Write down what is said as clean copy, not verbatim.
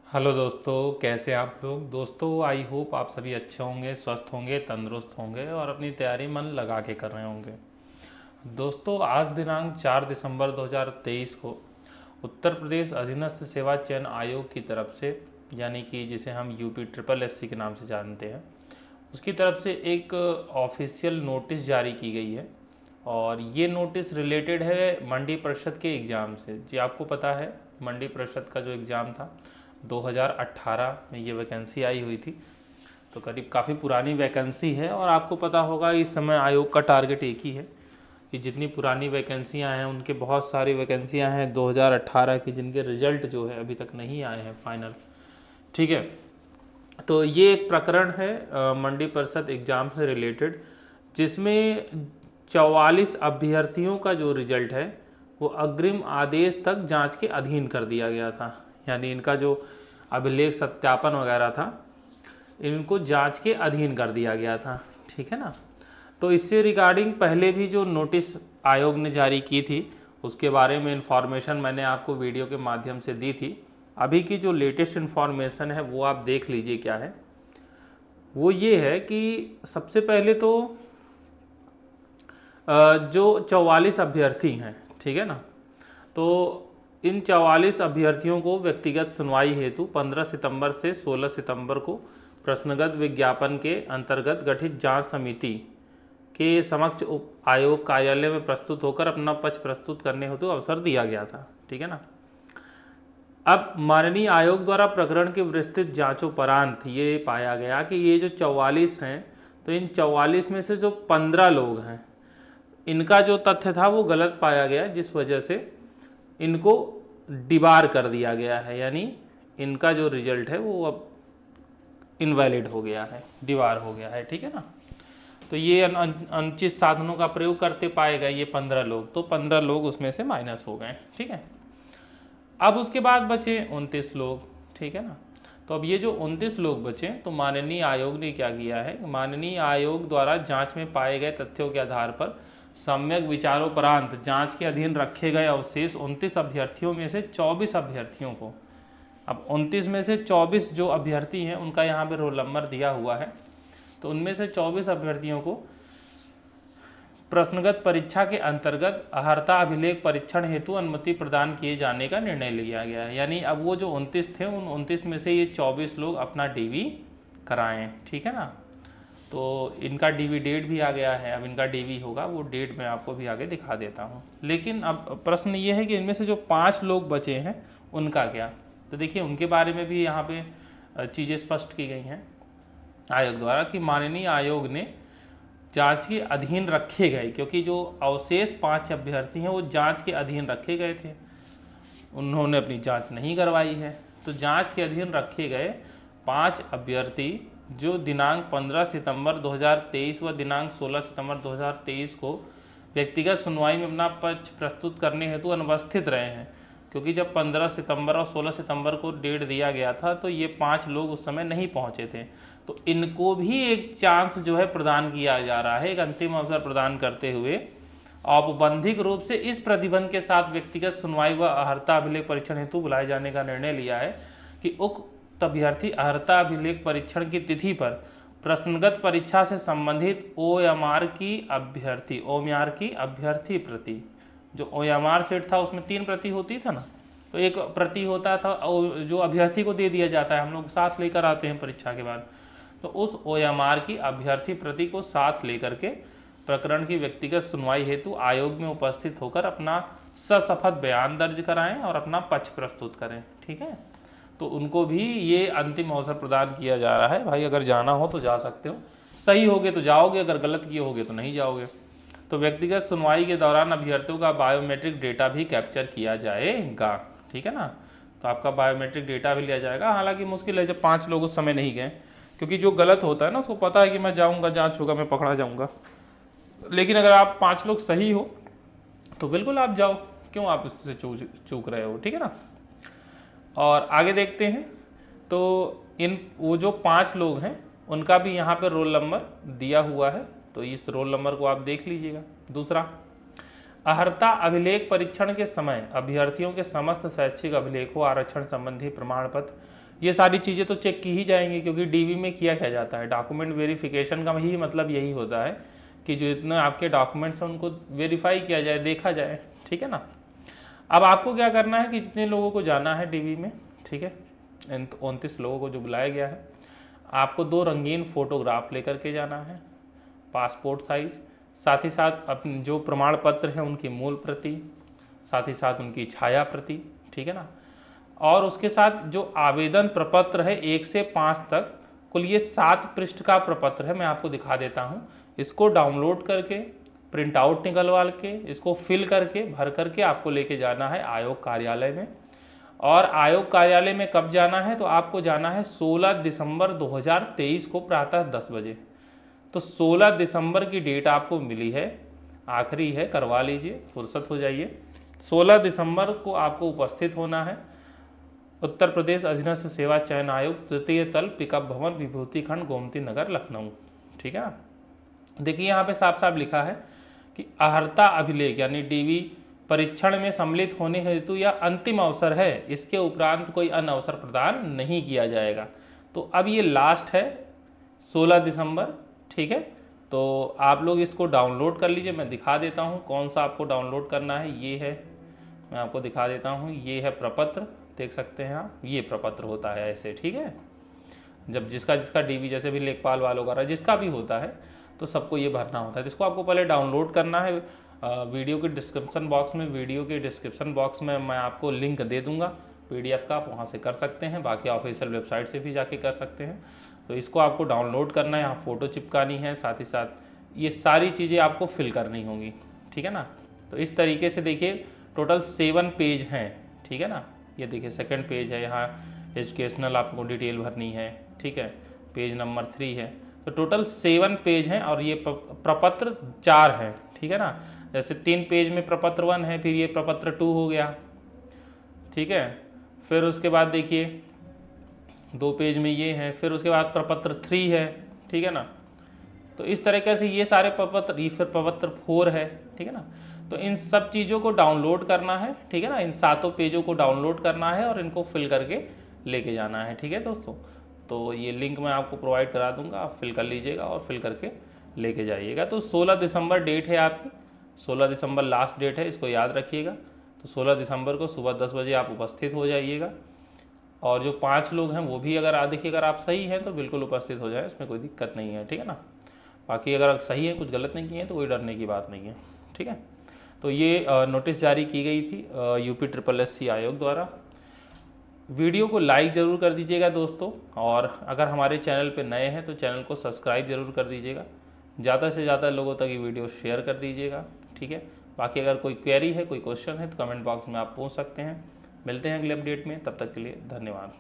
Hello दोस्तों, कैसे आप लोग। दोस्तों आई होप आप सभी अच्छे होंगे, स्वस्थ होंगे, तंदुरुस्त होंगे और अपनी तैयारी मन लगा के कर रहे होंगे। दोस्तों आज दिनांक 4 दिसंबर 2023 को उत्तर प्रदेश अधीनस्थ सेवा चयन आयोग की तरफ से, यानी कि जिसे हम यूपी ट्रिपल एससी के नाम से जानते हैं, उसकी तरफ से एक ऑफिशियल नोटिस जारी की गई है। और ये नोटिस रिलेटेड है मंडी परिषद के एग्ज़ाम से। जी आपको पता है मंडी परिषद का जो एग्ज़ाम था 2018 में ये वैकेंसी आई हुई थी, तो करीब काफ़ी पुरानी वैकेंसी है। और आपको पता होगा इस समय आयोग का टारगेट एक ही है कि जितनी पुरानी वैकेंसियां हैं उनके बहुत सारी वैकेंसियां हैं 2018 की, जिनके रिजल्ट जो है अभी तक नहीं आए हैं फाइनल। ठीक है, तो ये एक प्रकरण है मंडी परिषद एग्ज़ाम से रिलेटेड, जिसमें 44 अभ्यर्थियों का जो रिजल्ट है वो अग्रिम आदेश तक जांच के अधीन कर दिया गया था। यानी इनका जो अभिलेख सत्यापन वगैरह था इनको जांच के अधीन कर दिया गया था। ठीक है ना। तो इससे रिगार्डिंग पहले भी जो नोटिस आयोग ने जारी की थी उसके बारे में इंफॉर्मेशन मैंने आपको वीडियो के माध्यम से दी थी। अभी की जो लेटेस्ट इन्फॉर्मेशन है वो आप देख लीजिए क्या है। वो ये है कि सबसे पहले तो जो 44 अभ्यर्थी हैं, ठीक है ना, तो इन 44 अभ्यर्थियों को व्यक्तिगत सुनवाई हेतु 15 सितंबर से 16 सितंबर को प्रश्नगत विज्ञापन के अंतर्गत गठित जांच समिति के समक्ष आयोग कार्यालय में प्रस्तुत होकर अपना पक्ष प्रस्तुत करने हेतु अवसर दिया गया था। ठीक है ना। अब माननीय आयोग द्वारा प्रकरण की विस्तृत जांचोपरांत ये पाया गया कि ये जो 44 हैं, तो इन 44 में से जो 15 लोग हैं इनका जो तथ्य था वो गलत पाया गया, जिस वजह से इनको डिबार कर दिया गया है। यानी इनका जो रिजल्ट है वो अब इनवैलिड हो गया है, डिबार हो गया है। ठीक है ना। तो ये अनुचित साधनों का प्रयोग करते पाए गए ये 15 लोग, तो 15 लोग उसमें से माइनस हो गए। ठीक है। अब उसके बाद बचे 29 लोग। ठीक है ना। तो अब ये जो 29 लोग बचे, तो माननीय आयोग ने क्या किया है, माननीय आयोग द्वारा जांच में पाए गए तथ्यों के आधार पर सम्यक विचारोपरांत जांच के अधीन रखे गए अवशेष 29 अभ्यर्थियों में से 24 अभ्यर्थियों को, अब 29 में से 24 जो अभ्यर्थी हैं उनका यहाँ पे रोल नंबर दिया हुआ है, तो उनमें से 24 अभ्यर्थियों को प्रश्नगत परीक्षा के अंतर्गत अहर्ता अभिलेख परीक्षण हेतु अनुमति प्रदान किए जाने का निर्णय लिया गया है। यानी अब वो जो 29 थे उन 29 में से ये 24 लोग अपना डीवी कराएं। ठीक है ना। तो इनका डीवी डेट भी आ गया है। अब इनका डीवी होगा वो डेट मैं आपको भी आगे दिखा देता हूँ। लेकिन अब प्रश्न ये है कि इनमें से जो 5 लोग बचे हैं उनका क्या। तो देखिए उनके बारे में भी यहाँ पे चीज़ें स्पष्ट की गई हैं आयोग द्वारा कि माननीय आयोग ने जांच के अधीन रखे गए, क्योंकि जो अवशेष 5 अभ्यर्थी हैं वो जांच के अधीन रखे गए थे, उन्होंने अपनी जांच नहीं करवाई है। तो जांच के अधीन रखे गए 5 अभ्यर्थी जो दिनांक 15 सितंबर 2023 व दिनांक 16 सितंबर 2023 को व्यक्तिगत सुनवाई में अपना पक्ष प्रस्तुत करने हेतु अनुपस्थित रहे हैं, क्योंकि जब 15 सितंबर और 16 सितंबर को डेट दिया गया था तो ये 5 लोग उस समय नहीं पहुंचे थे। तो इनको भी एक चांस जो है प्रदान किया जा रहा है, एक अंतिम अवसर प्रदान करते हुए औपबंधिक रूप से इस प्रतिबंध के साथ व्यक्तिगत सुनवाई व अहर्ता अभिलेख परीक्षण हेतु बुलाए जाने का निर्णय लिया है कि उक्त अभ्यर्थी अहर्ता अभिलेख परीक्षण की तिथि पर प्रश्नगत परीक्षा से संबंधित ओएमआर की अभ्यर्थी प्रति, जो ओएमआर सेट था उसमें 3 प्रति होती था ना, तो एक प्रति होता था जो अभ्यर्थी को दे दिया जाता है, हम लोग साथ लेकर आते हैं परीक्षा के बाद। तो उस ओएमआर की अभ्यर्थी प्रति को साथ लेकर के प्रकरण की व्यक्तिगत सुनवाई हेतु आयोग में उपस्थित होकर अपना सशपथ बयान दर्ज कराएं और अपना पक्ष प्रस्तुत करें। ठीक है। तो उनको भी ये अंतिम अवसर प्रदान किया जा रहा है। भाई अगर जाना हो तो जा सकते हो, सही होगे तो जाओगे, अगर गलत किए होगे तो नहीं जाओगे। तो व्यक्तिगत सुनवाई के दौरान अभ्यर्थियों का बायोमेट्रिक डेटा भी कैप्चर किया जाएगा। ठीक है ना। तो आपका बायोमेट्रिक डेटा भी लिया जाएगा। हालांकि मुश्किल है जब 5 लोग उस समय नहीं गए, क्योंकि जो गलत होता है ना उसको पता है कि मैं जाऊंगा, जांच होगा, मैं पकड़ा जाऊंगा। लेकिन अगर आप 5 लोग सही हो तो बिल्कुल आप जाओ, क्यों आप उससे चूक रहे हो। ठीक है ना। और आगे देखते हैं। तो वो जो 5 लोग हैं उनका भी यहाँ पर रोल नंबर दिया हुआ है, तो इस रोल नंबर को आप देख लीजिएगा। दूसरा, अर्हता अभिलेख परीक्षण के समय अभ्यर्थियों के समस्त शैक्षिक अभिलेखों, आरक्षण संबंधी प्रमाण पत्र, ये सारी चीज़ें तो चेक की ही जाएंगी, क्योंकि डीवी में किया क्या जाता है, डॉक्यूमेंट वेरिफिकेशन का ही मतलब यही होता है कि जो इतने आपके डॉक्यूमेंट्स हैं उनको वेरीफाई किया जाए, देखा जाए, ठीक है ना। अब आपको क्या करना है कि जितने लोगों को जाना है डीवी में, ठीक है, 29 लोगों को जो बुलाया गया है, आपको 2 रंगीन फोटोग्राफ लेकर के जाना है, पासपोर्ट साइज, साथ ही साथ अपने जो प्रमाण पत्र हैं उनकी मूल प्रति, साथ ही साथ उनकी छाया प्रति, ठीक है ना। और उसके साथ जो आवेदन प्रपत्र है 1 से 5 तक, कुल ये 7 पृष्ठ का प्रपत्र है, मैं आपको दिखा देता हूँ। इसको डाउनलोड करके, प्रिंट आउट निकलवा के, इसको फिल करके, भर करके आपको लेके जाना है आयोग कार्यालय में। और आयोग कार्यालय में कब जाना है, तो आपको जाना है 16 दिसंबर 2023 को प्रातः 10 बजे। तो 16 दिसंबर की डेट आपको मिली है, आखिरी है, करवा लीजिए, फुर्सत हो जाइए। 16 दिसंबर को आपको उपस्थित होना है उत्तर प्रदेश अधीनस्थ सेवा चयन आयोग, तृतीय तल, पिकअप भवन, विभूति खंड, गोमती नगर, लखनऊ, ठीक है ना। देखिए यहाँ पे साफ साफ लिखा है कि अर्हता अभिलेख यानी डीवी परीक्षण में सम्मिलित होने हेतु यह अंतिम अवसर है, इसके उपरांत कोई अन्य अवसर प्रदान नहीं किया जाएगा। तो अब ये लास्ट है 16 दिसंबर, ठीक है। तो आप लोग इसको डाउनलोड कर लीजिए, मैं दिखा देता हूँ कौन सा आपको डाउनलोड करना है। ये है, मैं आपको दिखा देता हूँ, ये है प्रपत्र, देख सकते हैं आप, ये प्रपत्र होता है ऐसे, ठीक है। जब जिसका जिसका डीवी, जैसे भी लेखपाल वालों का जिसका भी होता है, तो सबको ये भरना होता है। जिसको आपको पहले डाउनलोड करना है, वीडियो के डिस्क्रिप्शन बॉक्स में मैं आपको लिंक दे दूंगा पीडीएफ का, आप वहाँ से कर सकते हैं, बाकी ऑफिशियल वेबसाइट से भी जाके कर सकते हैं। तो इसको आपको डाउनलोड करना है, यहाँ फ़ोटो चिपकानी है, साथ ही साथ ये सारी चीज़ें आपको फिल करनी होंगी, ठीक है ना। तो इस तरीके से देखिए टोटल 7 पेज हैं, ठीक है ना। ये देखिए सेकंड पेज है, यहाँ एजुकेशनल आपको डिटेल भरनी है, ठीक है, पेज नंबर 3 है। तो टोटल 7 पेज हैं और ये प्रपत्र 4 हैं, ठीक है ना। जैसे 3 पेज में प्रपत्र 1 है, फिर ये प्रपत्र 2 हो गया, ठीक है। फिर उसके बाद देखिए 2 पेज में ये है, फिर उसके बाद प्रपत्र 3 है, ठीक है ना। तो इस तरीके से ये सारे प्रपत्र, ये फिर प्रपत्र 4 है, ठीक है ना। तो इन सब चीज़ों को डाउनलोड करना है, ठीक है ना, इन 7 पेजों को डाउनलोड करना है और इनको फिल करके लेके जाना है, ठीक है दोस्तों। तो ये लिंक मैं आपको प्रोवाइड करा दूंगा, आप फिल कर लीजिएगा और फिल करके लेके जाइएगा। तो 16 दिसंबर डेट है आपकी, 16 दिसंबर लास्ट डेट है, इसको याद रखिएगा। तो 16 दिसंबर को सुबह 10 बजे आप उपस्थित हो जाइएगा। और जो 5 लोग हैं वो भी अगर देखिए अगर आप सही हैं तो बिल्कुल उपस्थित हो जाए, इसमें कोई दिक्कत नहीं है, ठीक है ना। बाकी अगर सही है, कुछ गलत नहीं किए हैं तो कोई डरने की बात नहीं है, ठीक है। तो ये नोटिस जारी की गई थी यूपी SSSC आयोग द्वारा। वीडियो को लाइक ज़रूर कर दीजिएगा दोस्तों, और अगर हमारे चैनल पे नए हैं तो चैनल को सब्सक्राइब ज़रूर कर दीजिएगा। ज़्यादा से ज़्यादा लोगों तक ये वीडियो शेयर कर दीजिएगा, ठीक है। बाकी अगर कोई क्वेरी है, कोई क्वेश्चन है तो कमेंट बॉक्स में आप पूछ सकते हैं। मिलते हैं अगले अपडेट में, तब तक के लिए धन्यवाद।